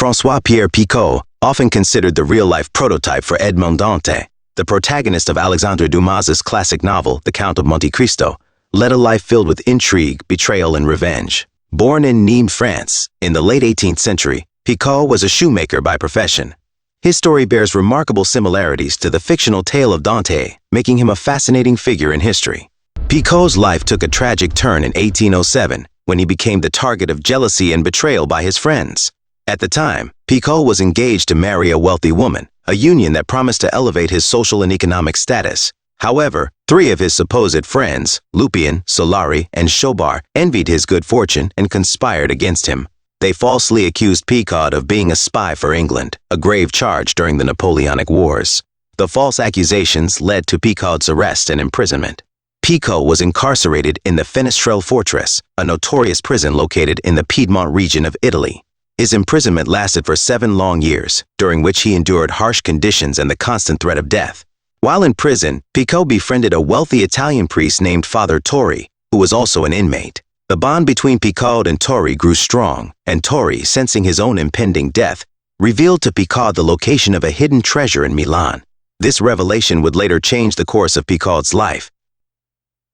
François Picaud, often considered the real-life prototype for Edmond Dantès, the protagonist of Alexandre Dumas's classic novel, The Count of Monte Cristo, led a life filled with intrigue, betrayal, and revenge. Born in Nîmes, France, in the late 18th century, Picaud was a shoemaker by profession. His story bears remarkable similarities to the fictional tale of Dantès, making him a fascinating figure in history. Picaud's life took a tragic turn in 1807, when he became the target of jealousy and betrayal by his friends. At the time, Picaud was engaged to marry a wealthy woman, a union that promised to elevate his social and economic status. However, three of his supposed friends, Lupin, Solari, and Chobard, envied his good fortune and conspired against him. They falsely accused Picaud of being a spy for England, a grave charge during the Napoleonic Wars. The false accusations led to Picaud's arrest and imprisonment. Picaud was incarcerated in the Fenestrelle Fortress, a notorious prison located in the Piedmont region of Italy. His imprisonment lasted for 7 long years, during which he endured harsh conditions and the constant threat of death. While in prison, Picaud befriended a wealthy Italian priest named Father Torri, who was also an inmate. The bond between Picaud and Torri grew strong, and Torri, sensing his own impending death, revealed to Picaud the location of a hidden treasure in Milan. This revelation would later change the course of Picaud's life.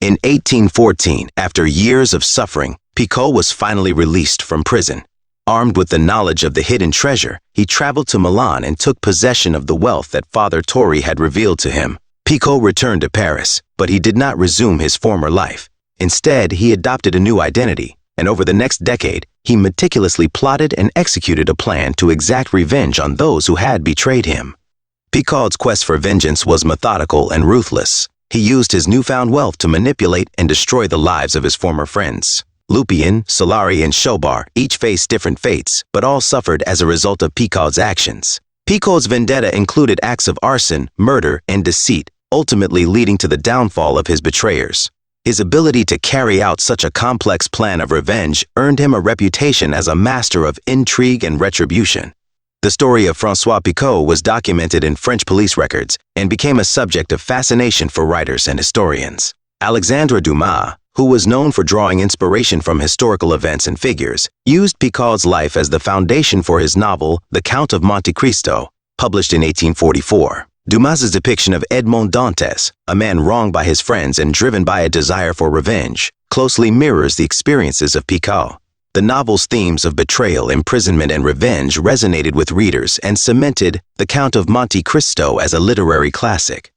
In 1814, after years of suffering, Picaud was finally released from prison. Armed with the knowledge of the hidden treasure, he traveled to Milan and took possession of the wealth that Father Torri had revealed to him. Picaud returned to Paris, but he did not resume his former life. Instead, he adopted a new identity, and over the next decade, he meticulously plotted and executed a plan to exact revenge on those who had betrayed him. Picaud's quest for vengeance was methodical and ruthless. He used his newfound wealth to manipulate and destroy the lives of his former friends. Lupin, Solari, and Chobard each faced different fates, but all suffered as a result of Picaud's actions. Picaud's vendetta included acts of arson, murder, and deceit, ultimately leading to the downfall of his betrayers. His ability to carry out such a complex plan of revenge earned him a reputation as a master of intrigue and retribution. The story of François Picaud was documented in French police records and became a subject of fascination for writers and historians. Alexandre Dumas, who was known for drawing inspiration from historical events and figures, used Picaud's life as the foundation for his novel, The Count of Monte Cristo, published in 1844. Dumas's depiction of Edmond Dantès, a man wronged by his friends and driven by a desire for revenge, closely mirrors the experiences of Picaud. The novel's themes of betrayal, imprisonment, and revenge resonated with readers and cemented The Count of Monte Cristo as a literary classic.